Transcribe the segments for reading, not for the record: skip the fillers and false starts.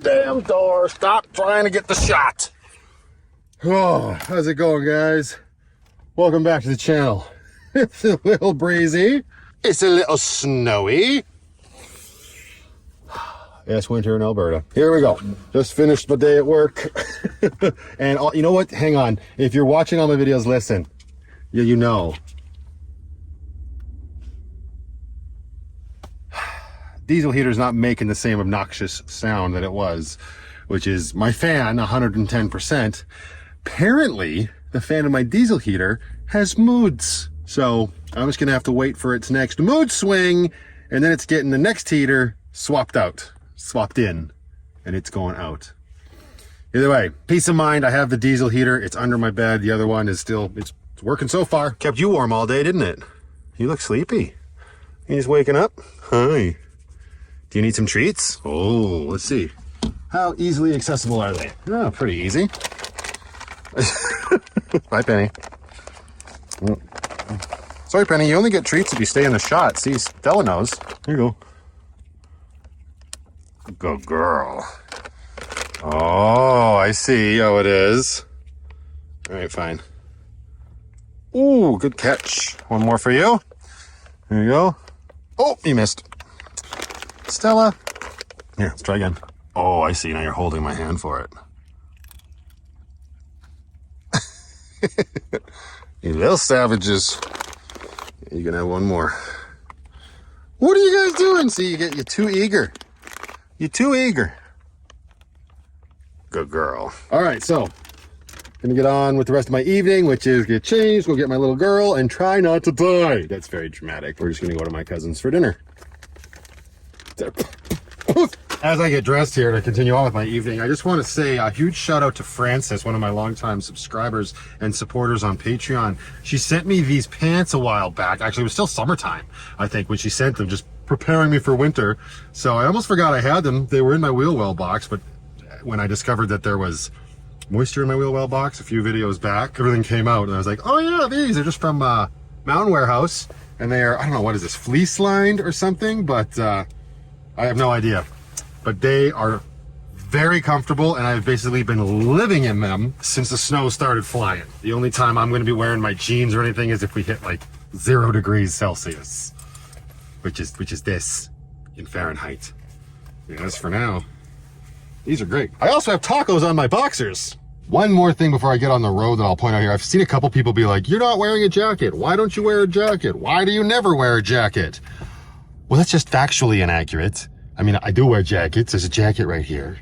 damn door. Stop trying to get the shot. Oh, how's it going, guys? Welcome back to the channel. It's a little breezy. It's a little snowy. Yes, winter in Alberta. Here we go. Just finished my day at work. And you know what? Hang on. If you're watching all my videos, listen. You know. Diesel heater's not making the same obnoxious sound that it was, which is my fan, 110%. Apparently, the fan in my diesel heater has moods. So I'm just gonna have to wait for its next mood swing, and then it's getting the next heater swapped in, and it's going out. Either way, peace of mind. I have the diesel heater. It's under my bed. The other one is still, it's working so far. Kept you warm all day, didn't it? You look sleepy. You just waking up? Hi. Do you need some treats? Oh, let's see. How easily accessible are they? Oh, pretty easy. Bye, Penny. Sorry, Penny, you only get treats if you stay in the shot. See, Stella knows. Here you go. Good girl. Oh, I see how it is. All right, fine. Ooh, good catch. One more for you. There you go. Oh, you missed. Stella. Here, let's try again. Oh, I see. Now you're holding my hand for it. You little savages. You can have one more. What are you guys doing? See, you're too eager. You're too eager. Good girl. All right, so gonna get on with the rest of my evening, which is get changed, go get my little girl, and try not to die. That's very dramatic. We're just gonna go to my cousin's for dinner. There. As I get dressed here to continue on with my evening, I just want to say a huge shout out to Frances, one of my longtime subscribers and supporters on Patreon. She sent me these pants a while back. Actually, it was still summertime, I think, when she sent them, just preparing me for winter. So I almost forgot I had them. They were in my wheel well box, but when I discovered that there was moisture in my wheel well box a few videos back, everything came out, and I was like, oh yeah, these are just from Mountain Warehouse, and they are, I don't know, what is this, fleece lined or something, but I have no idea. But they are very comfortable, and I've basically been living in them since the snow started flying. The only time I'm going to be wearing my jeans or anything is if we hit like 0 degrees Celsius, which is this in Fahrenheit. As for now, these are great. I also have tacos on my boxers. One more thing before I get on the road that I'll point out here. I've seen a couple people be like, you're not wearing a jacket. Why don't you wear a jacket? Why do you never wear a jacket? Well, that's just factually inaccurate. I mean, I do wear jackets. There's a jacket right here.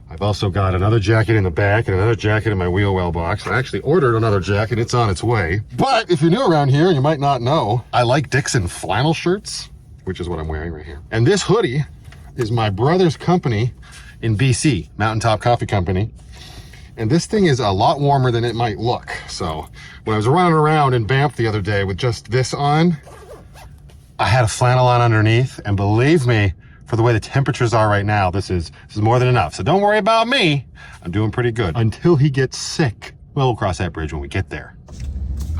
I've also got another jacket in the back and another jacket in my wheel well box. I actually ordered another jacket. It's on its way. But if you're new around here, you might not know, I like Dixon flannel shirts, which is what I'm wearing right here. And this hoodie is my brother's company in BC, Mountaintop Coffee Company. And this thing is a lot warmer than it might look. So when I was running around in Banff the other day with just this on, I had a flannel on underneath, and believe me, for the way the temperatures are right now, this is more than enough. So don't worry about me. I'm doing pretty good. Until he gets sick. Well, we'll cross that bridge when we get there.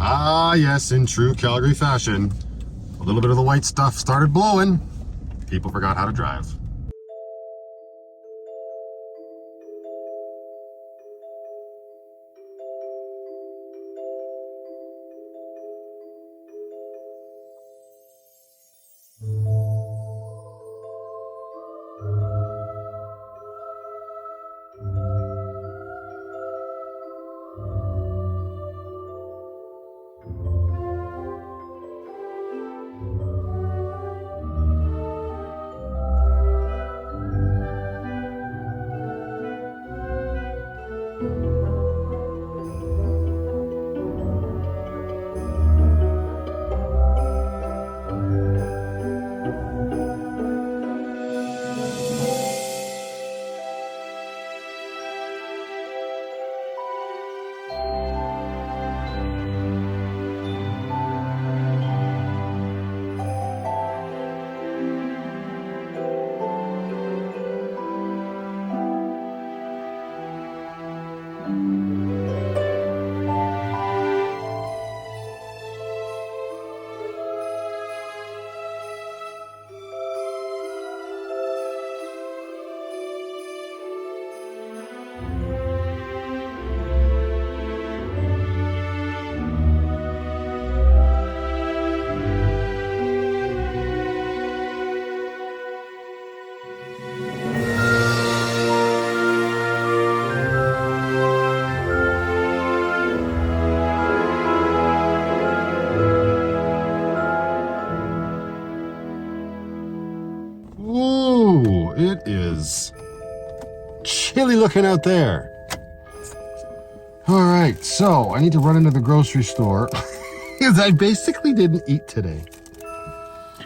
Ah, yes, in true Calgary fashion, a little bit of the white stuff started blowing. People forgot how to drive. is. Chilly looking out there. All right, so I need to run into the grocery store because I basically didn't eat today.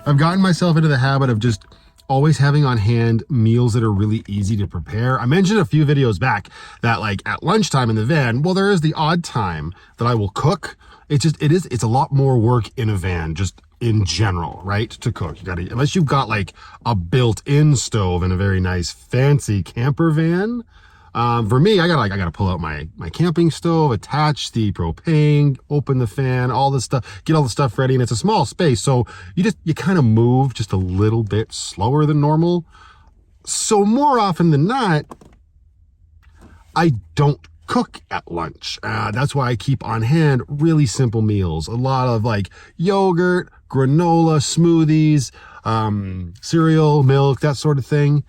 I've gotten myself into the habit of just always having on hand meals that are really easy to prepare. I mentioned a few videos back that like at lunchtime in the van, well, there is the odd time that I will cook. It's a lot more work in a van, just in general, right? To cook, unless you've got like a built-in stove in a very nice fancy camper van. For me, I gotta pull out my camping stove, attach the propane, open the fan, all this stuff, get all the stuff ready, and it's a small space, so you kind of move just a little bit slower than normal. So more often than not, I don't cook at lunch. That's why I keep on hand really simple meals. A lot of like yogurt, granola, smoothies, cereal, milk, that sort of thing.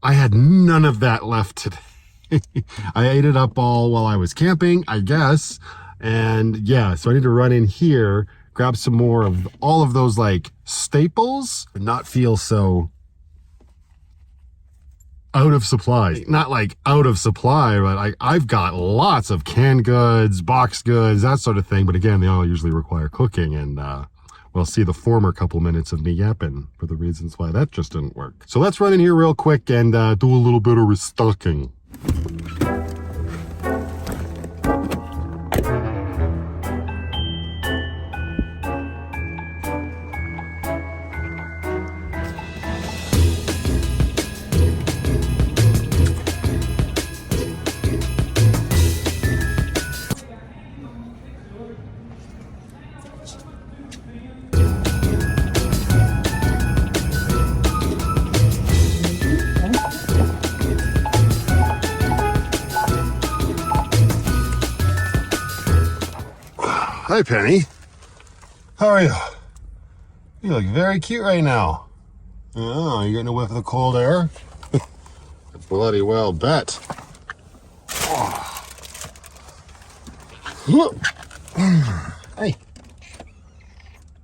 I had none of that left today. I ate it up all while I was camping, I guess. And yeah, so I need to run in here, grab some more of all of those like staples and not feel so out of supply. Not like out of supply, but I've got lots of canned goods, boxed goods, that sort of thing. But again, they all usually require cooking, and we'll see the former couple minutes of me yapping for the reasons why that just didn't work. So let's run in here real quick and do a little bit of restocking. Hi, Penny. How are you? You look very cute right now. Oh, you getting a whiff of the cold air? Bloody well bet. Oh. Hey.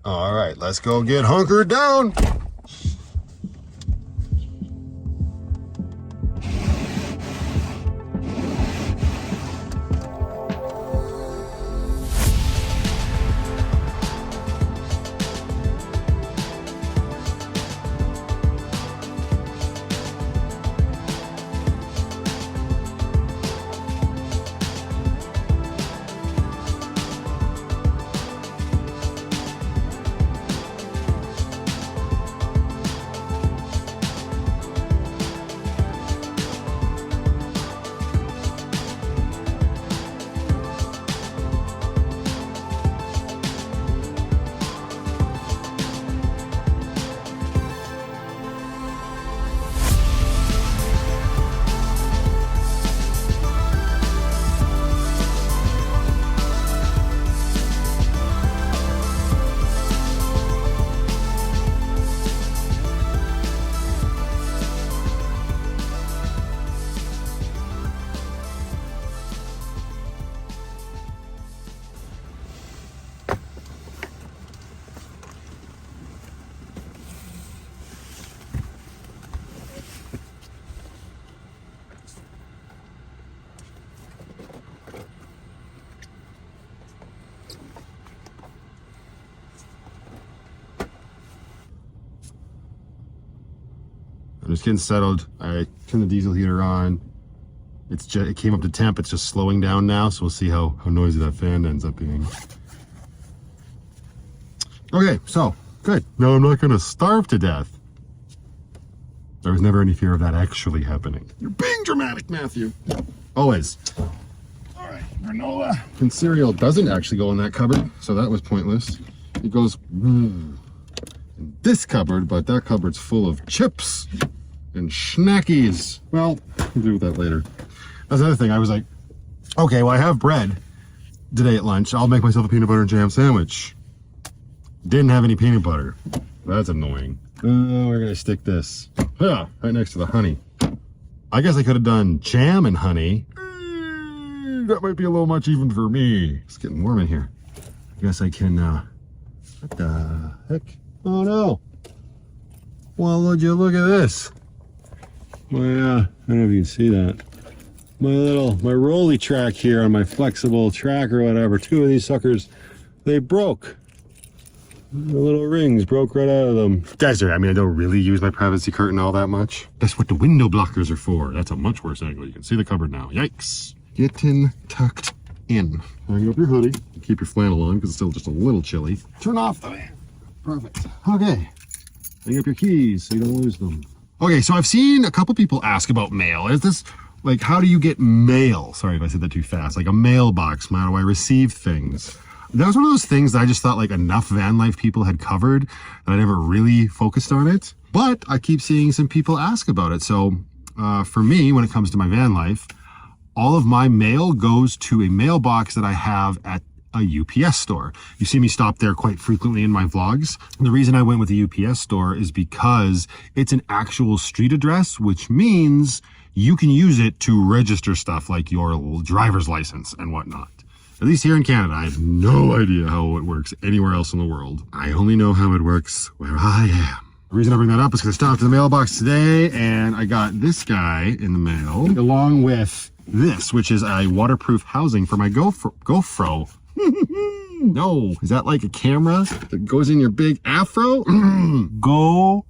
All right, let's go get hunkered down. I'm just getting settled. I turned the diesel heater on. It came up to temp. It's just slowing down now, so we'll see how noisy that fan ends up being. Okay, so good. No, I'm not gonna starve to death. There was never any fear of that actually happening. You're being dramatic, Matthew. Always. All right, granola. And cereal doesn't actually go in that cupboard, so that was pointless. It goes in this cupboard, but that cupboard's full of chips and snackies. Well, we'll do that later. That's another thing. I was like, okay, well, I have bread today at lunch. I'll make myself a peanut butter and jam sandwich. Didn't have any peanut butter. That's annoying. We're gonna stick this right next to the honey. I guess I could have done jam and honey. That might be a little much even for me. It's getting warm in here. I guess I can, what the heck? Oh no. Well, would you look at this? my, I don't know if you can see that. My rolly track here on my flexible track or whatever, 2 of these suckers, they broke. The little rings broke right out of them. Guys, I mean, I don't really use my privacy curtain all that much. That's what the window blockers are for. That's a much worse angle. You can see the cupboard now. Yikes. Getting tucked in. Hang up your hoodie. Keep your flannel on because it's still just a little chilly. Turn off the fan. Perfect. Okay. Hang up your keys so you don't lose them. Okay, so I've seen a couple people ask about mail. Is this, like, how do you get mail? Sorry if I said that too fast. Like a mailbox. How do I receive things? That was one of those things that I just thought like enough van life people had covered that I never really focused on it. But I keep seeing some people ask about it. So for me, when it comes to my van life, all of my mail goes to a mailbox that I have at a UPS store. You see me stop there quite frequently in my vlogs. And the reason I went with the UPS store is because it's an actual street address, which means you can use it to register stuff like your driver's license and whatnot. At least here in Canada, I have no idea how it works anywhere else in the world. I only know how it works where I am. The reason I bring that up is because I stopped at the mailbox today and I got this guy in the mail along with this, which is a waterproof housing for my GoPro. No, is that like a camera that goes in your big afro? GoPro.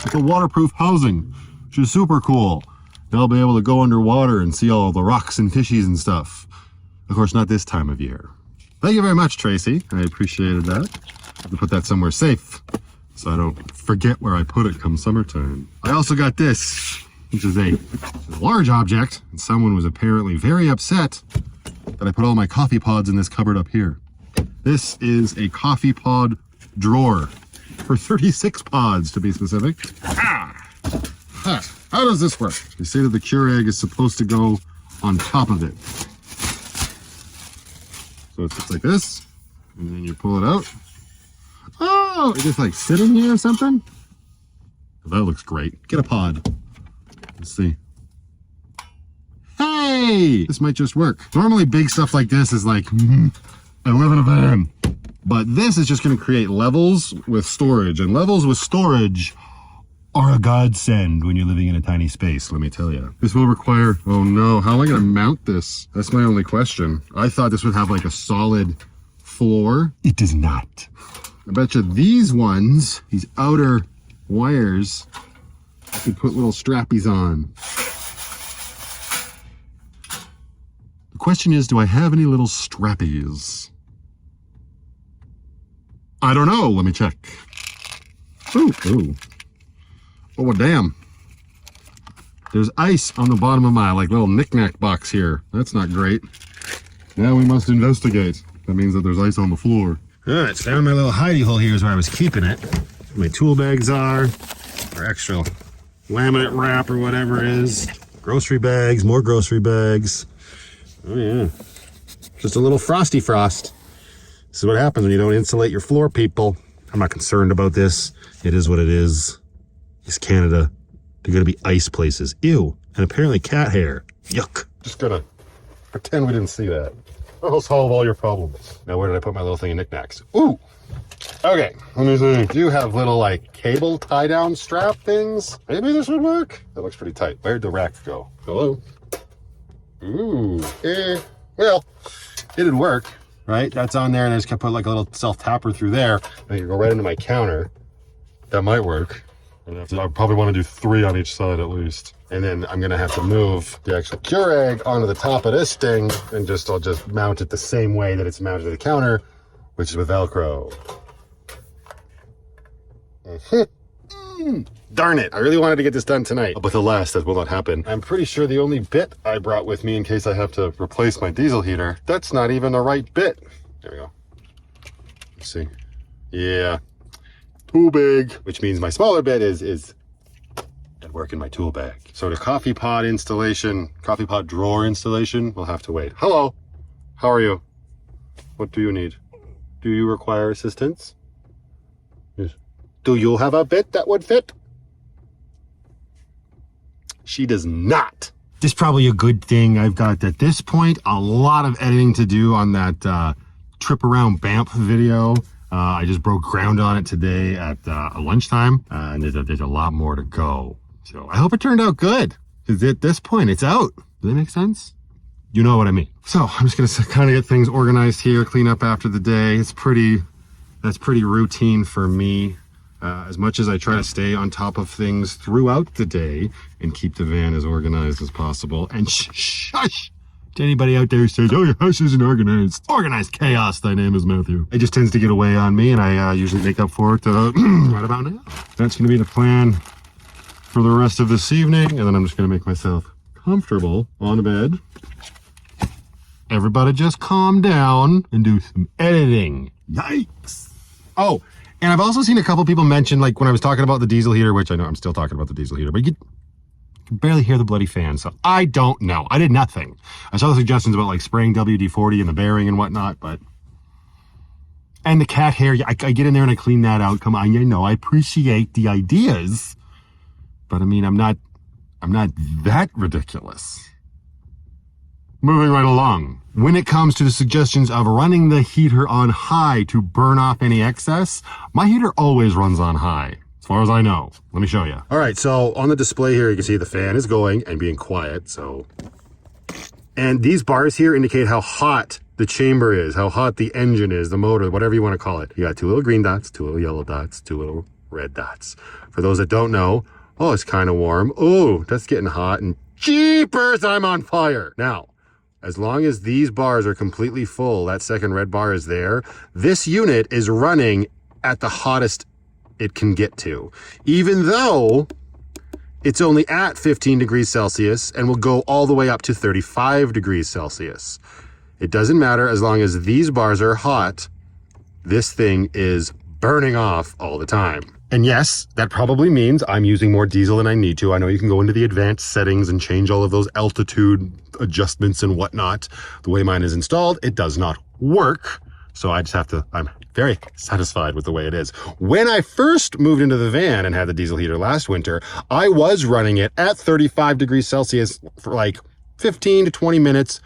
It's a waterproof housing, which is super cool. They'll be able to go underwater and see all the rocks and fishies and stuff. Of course, not this time of year. Thank you very much, Tracy. I appreciated that. I have to put that somewhere safe so I don't forget where I put it come summertime. I also got this, which is a large object, and someone was apparently very upset that I put all my coffee pods in this cupboard up here. This is a coffee pod drawer for 36 pods to be specific. How does this work? They say that the Keurig is supposed to go on top of it. So it's just like this, and then you pull it out. Oh, it's just like sitting here or something? That looks great. Get a pod. Let's see. Hey, this might just work. Normally big stuff like this is like, I live in a van. But this is just gonna create levels with storage, and levels with storage are a godsend when you're living in a tiny space, let me tell you. This will require, oh no, how am I gonna mount this? That's my only question. I thought this would have like a solid floor. It does not. I bet you these ones, these outer wires, I could put little strappies on. The question is, do I have any little strappies? I don't know, let me check. Ooh. Oh, damn. There's ice on the bottom of my like little knick-knack box here. That's not great. Now we must investigate. That means that there's ice on the floor. All right, so down my little hidey hole here is where I was keeping it. My tool bags are, or extra laminate wrap or whatever it is. Grocery bags, more grocery bags. Oh yeah. Just a little frosty frost. This is what happens when you don't insulate your floor, people. I'm not concerned about this. It is what it is. It's Canada. They're gonna be ice places. Ew. And apparently cat hair. Yuck. Just gonna pretend we didn't see that. That'll solve all your problems. Now where did I put my little thing of knickknacks? Ooh. Okay, let me see. Do you have little like cable tie down strap things? Maybe this would work. That looks pretty tight. Where'd the rack go? Hello? Ooh. Well, it'd work, right? That's on there and I just can put like a little self tapper through there. I can go right into my counter. That might work. I'll probably want to do 3 on each side at least. And then I'm gonna have to move the actual Keurig onto the top of this thing and I'll just mount it the same way that it's mounted to the counter, which is with Velcro. Darn it, I really wanted to get this done tonight. But alas, that will not happen. I'm pretty sure the only bit I brought with me in case I have to replace my diesel heater, that's not even the right bit. There we go. Let's see. Yeah. Too big, which means my smaller bit is at work in my tool bag. So the coffee pod drawer installation will have to wait. Hello, how are you? What do you need? Do you require assistance? Yes. Do you have a bit that would fit? She does not. This is probably a good thing. I've got at this point a lot of editing to do on that trip around Banff video. I just broke ground on it today at lunchtime, and there's a lot more to go. So I hope it turned out good, because at this point it's out. Does that make sense? You know what I mean. So I'm just gonna kind of get things organized here, clean up after the day. That's pretty routine for me. As much as I try to stay on top of things throughout the day and keep the van as organized as possible. And shush to anybody out there who says, oh, your house isn't organized. Organized chaos, thy name is Matthew. It just tends to get away on me, and I usually make up for it right about now. That's gonna be the plan for the rest of this evening, and then I'm just gonna make myself comfortable on the bed. Everybody just calm down and do some editing. Yikes. Oh, and I've also seen a couple people mention, like when I was talking about the diesel heater, which I know I'm still talking about the diesel heater, but you can barely hear the bloody fan. So I don't know. I did nothing. I saw the suggestions about like spraying WD-40 in the bearing and whatnot, but, and the cat hair, I get in there and I clean that out. Come on, you know, I appreciate the ideas, but I mean, I'm not that ridiculous. Moving right along. When it comes to the suggestions of running the heater on high to burn off any excess, my heater always runs on high, as far as I know. Let me show you. All right, so on the display here, you can see the fan is going and being quiet, so. And these bars here indicate how hot the chamber is, how hot the engine is, the motor, whatever you want to call it. You got 2 little green dots, 2 little yellow dots, 2 little red dots. For those that don't know, oh, it's kind of warm. Oh, that's getting hot, and jeepers, I'm on fire. Now, as long as these bars are completely full, that second red bar is there, this unit is running at the hottest it can get to, even though it's only at 15 degrees Celsius and will go all the way up to 35 degrees Celsius. It doesn't matter, as long as these bars are hot, this thing is burning off all the time. And yes, that probably means I'm using more diesel than I need to. I know you can go into the advanced settings and change all of those altitude adjustments and whatnot. The way mine is installed, it does not work. So I just have to, I'm very satisfied with the way it is. When I first moved into the van and had the diesel heater last winter, I was running it at 35 degrees Celsius for like 15 to 20 minutes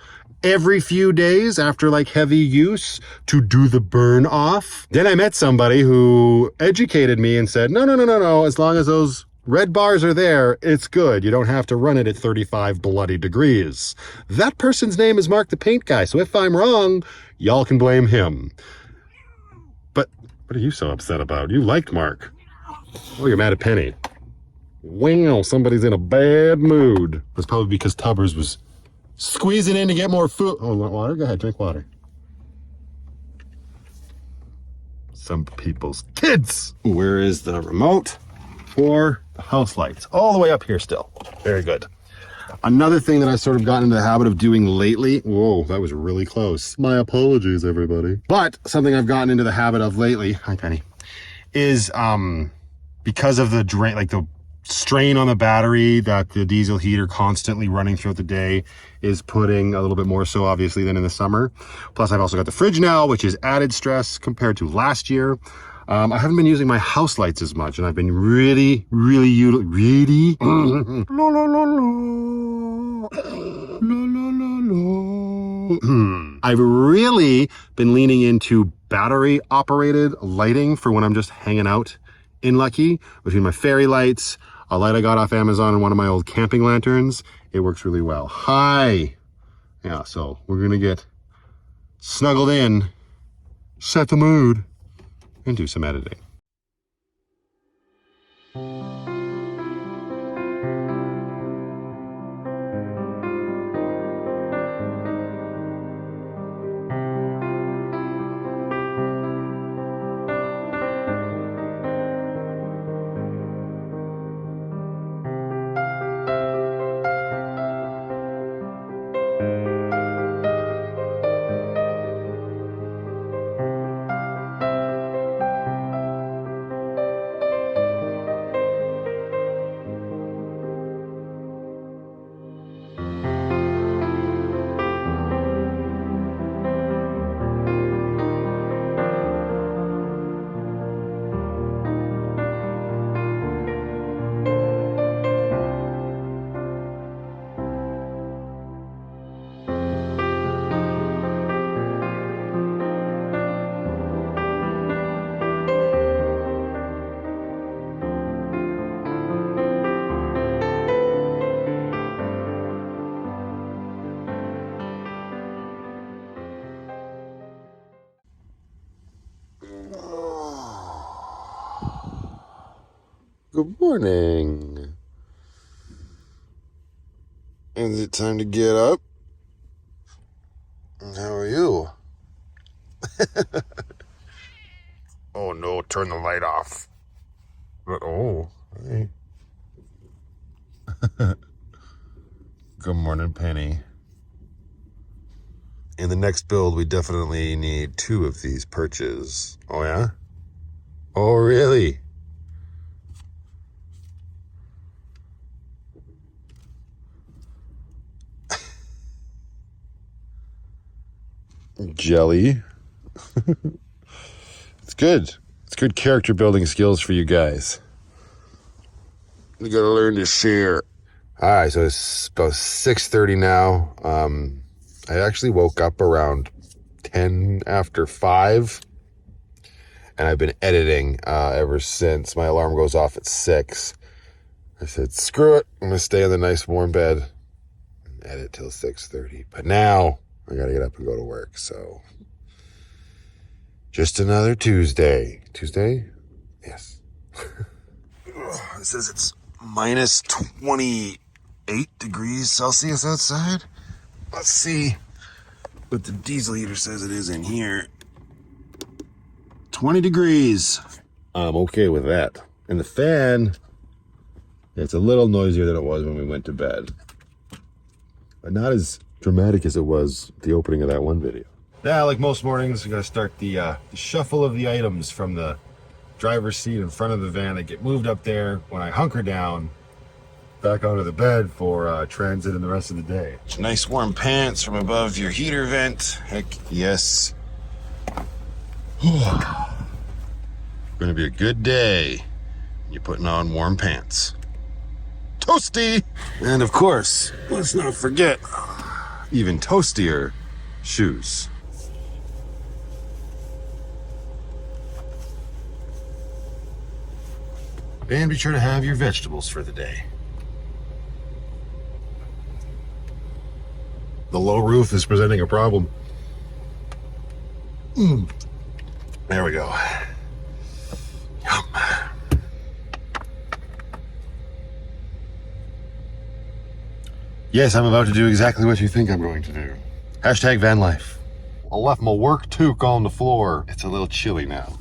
every few days after like heavy use to do the burn off. Then I met somebody who educated me and said, no, as long as those red bars are there, it's good. You don't have to run it at 35 bloody degrees. That person's name is Mark the Paint Guy, so if I'm wrong, y'all can blame him. But what are you so upset about? You liked Mark. Oh, you're mad at Penny. Wow, somebody's in a bad mood. That's probably because Tubbers was squeezing in to get more food. Oh, want water? Go ahead, drink water. Some people's kids. Where is the remote for the house lights? All the way up here still. Very good. Another thing that I sort of gotten into the habit of doing lately. Whoa, that was really close. My apologies, everybody. But something I've gotten into the habit of lately, hi Penny, is because of the drain, like the strain on the battery that the diesel heater constantly running throughout the day is putting, a little bit more so obviously than in the summer. Plus I've also got the fridge now, which is added stress compared to last year. I haven't been using my house lights as much, and I've been really I've really been leaning into battery operated lighting for when I'm just hanging out in Lucky, between my fairy lights, a light I got off Amazon, and one of my old camping lanterns. It works really well. Hi. Yeah, so we're gonna get snuggled in, set the mood, and do some editing. Good morning. Is it time to get up? How are you? Oh no, turn the light off. Oh, hey. Good morning, Penny. In the next build, we definitely need 2 of these perches. Oh yeah? Oh really? Jelly. It's good. It's good character building skills for you guys. You gotta learn to share. All right, so it's about 6:30 now. I actually woke up around 10 after 5, and I've been editing ever since. My alarm goes off at 6. I said, screw it. I'm gonna stay in the nice warm bed and edit till 6:30. But now I gotta get up and go to work. So just another Tuesday. Tuesday? Yes. It says it's minus 28 degrees Celsius outside. Let's see what the diesel heater says it is in here. 20 degrees. I'm okay with that. And the fan, it's a little noisier than it was when we went to bed. But not as dramatic as it was at the opening of that one video. Now, like most mornings, we gotta start the shuffle of the items from the driver's seat in front of the van that get moved up there when I hunker down back onto the bed for transit and the rest of the day. Nice warm pants from above your heater vent. Heck yes. Gonna be a good day. You're putting on warm pants. Toasty! And of course, let's not forget, even toastier shoes. And be sure to have your vegetables for the day. The low roof is presenting a problem. There we go. Yum. Yes, I'm about to do exactly what you think I'm going to do. Hashtag Vanlife. I left my work toque on the floor. It's a little chilly now.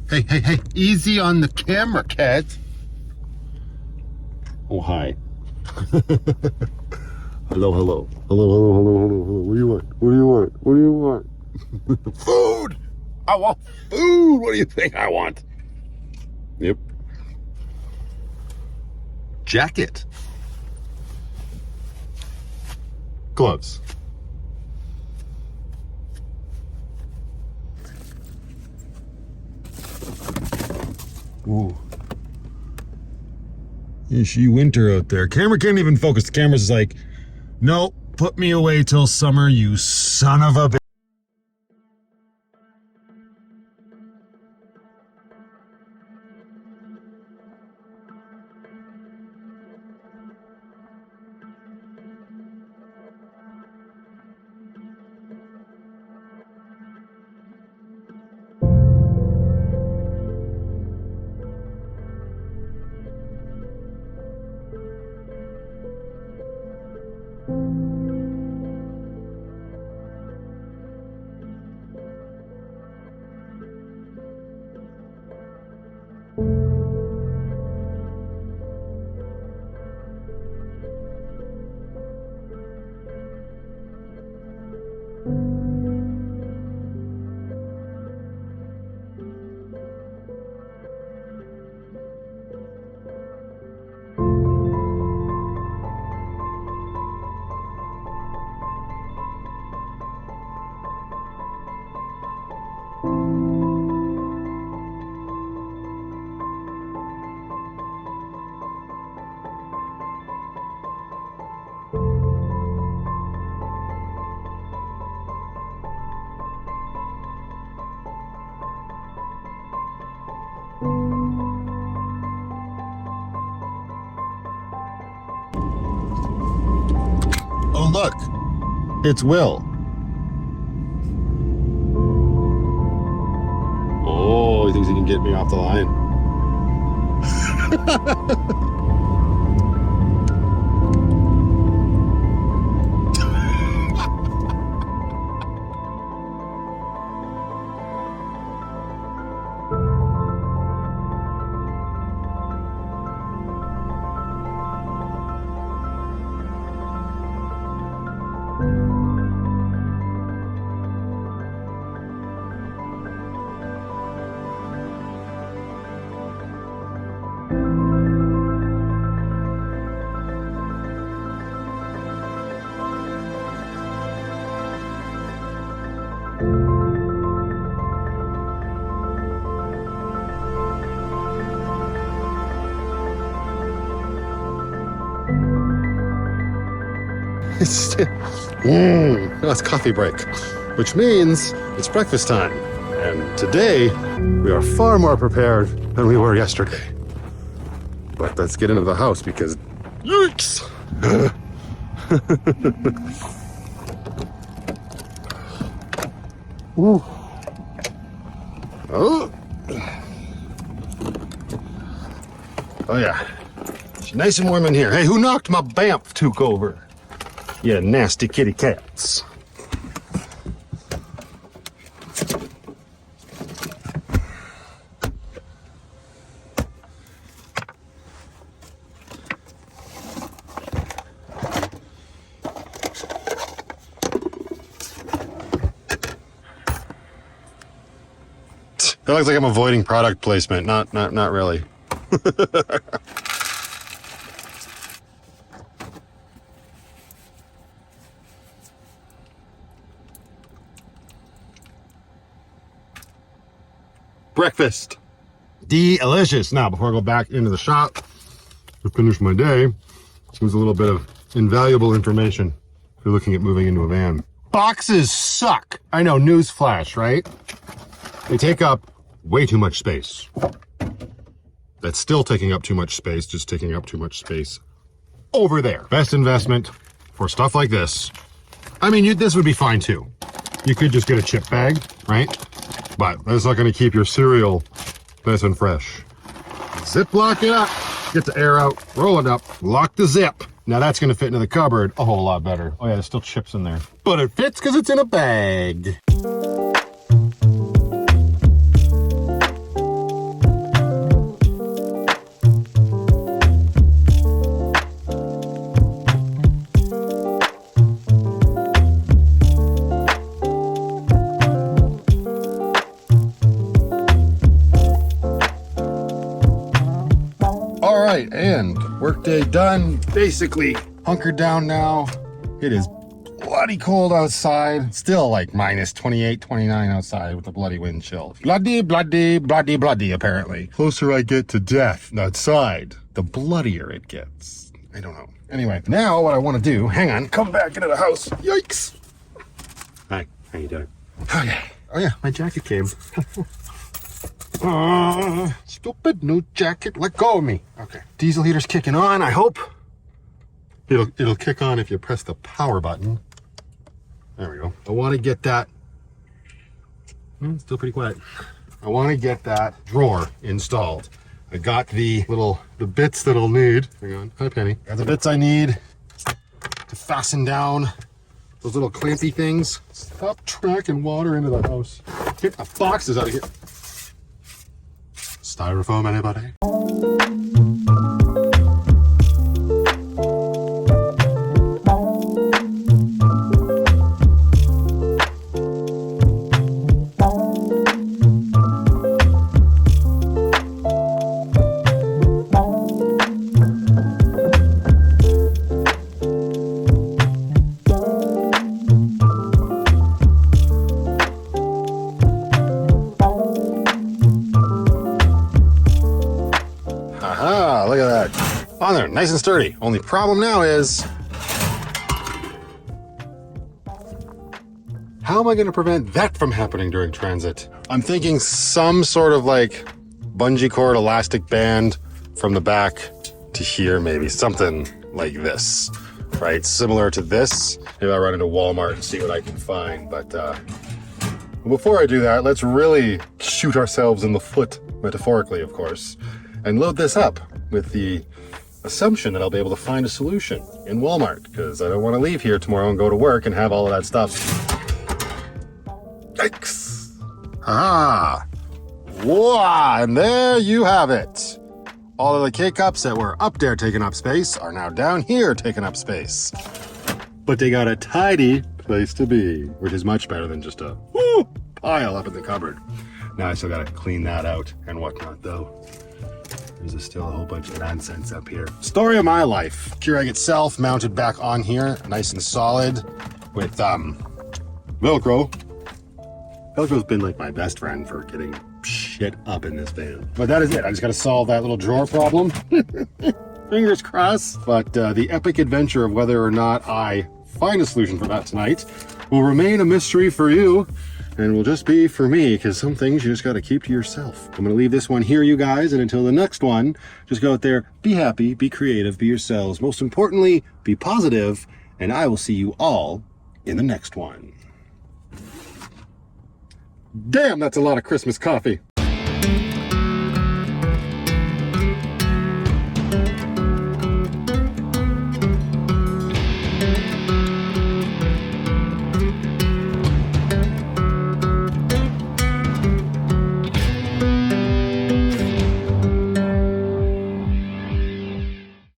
Hey, hey, hey, easy on the camera, cat. Oh, hi. Hello, hello. Hello, hello, hello, hello, hello. What do you want? What do you want? What do you want? Food! I want food! What do you think I want? Yep. Jacket. Gloves. Ooh. Is she winter out there? Camera can't even focus. The camera's like, no, put me away till summer, you son of a bitch. Oh, look, it's Will. Oh, he thinks he can get me off the line. It's coffee break, which means it's breakfast time. And today, we are far more prepared than we were yesterday. But let's get into the house because, yikes! Ooh. Oh. Oh yeah. It's nice and warm in here. Hey, who knocked my Banff toque over? Yeah, nasty kitty cats. That looks like I'm avoiding product placement. Not really. Breakfast. Delicious. Now, before I go back into the shop to finish my day, here's a little bit of invaluable information if you're looking at moving into a van. Boxes suck. I know, newsflash, right? They take up way too much space. That's still taking up too much space, just taking up too much space over there. Best investment for stuff like this. I mean, this would be fine too. You could just get a chip bag, right? But that's not going to keep your cereal nice and fresh. Zip lock it up, get the air out, roll it up, lock the zip. Now that's going to fit into the cupboard a whole lot better. Oh yeah, there's still chips in there. But it fits because it's in a bag. And workday done, basically hunkered down now. It is bloody cold outside, still like minus 28, 29 outside with the bloody wind chill. Bloody, apparently. Closer I get to death outside, the bloodier it gets. I don't know. Anyway, now what I want to do, hang on, come back into the house. Yikes. Hi, how you doing? Okay. Oh yeah, my jacket came. Stupid new jacket, let go of me. Okay, diesel heater's kicking on, I hope. It'll kick on if you press the power button. There we go. I want to get that, still pretty quiet. I want to get that drawer installed. I got the bits that I'll need. Hang on, hi Penny. Got the bits I need to fasten down those little clampy things. Stop tracking water into the house. Get the boxes out of here. Styrofoam, anybody? Look at that. On there, nice and sturdy. Only problem now is, how am I going to prevent that from happening during transit? I'm thinking some sort of like bungee cord elastic band from the back to here, maybe something like this, right? Similar to this. Maybe I'll run into Walmart and see what I can find. But before I do that, let's really shoot ourselves in the foot, metaphorically, of course, and load this up. with the assumption that I'll be able to find a solution in Walmart, because I don't want to leave here tomorrow and go to work and have all of that stuff. Yikes! Ah! Wow! And there you have it. All of the K-Cups that were up there taking up space are now down here taking up space. But they got a tidy place to be, which is much better than just a pile up in the cupboard. Now I still gotta clean that out and whatnot though. There's still a whole bunch of nonsense up here. Story of my life. Keurig itself mounted back on here, nice and solid with Velcro. Velcro's been like my best friend for getting shit up in this van. But that is it. I just gotta solve that little drawer problem. Fingers crossed. But the epic adventure of whether or not I find a solution for that tonight will remain a mystery for you, and will just be for me, because some things you just got to keep to yourself. I'm going to leave this one here, you guys, and until the next one, just go out there, be happy, be creative, be yourselves. Most importantly, be positive, and I will see you all in the next one. Damn, that's a lot of Christmas coffee.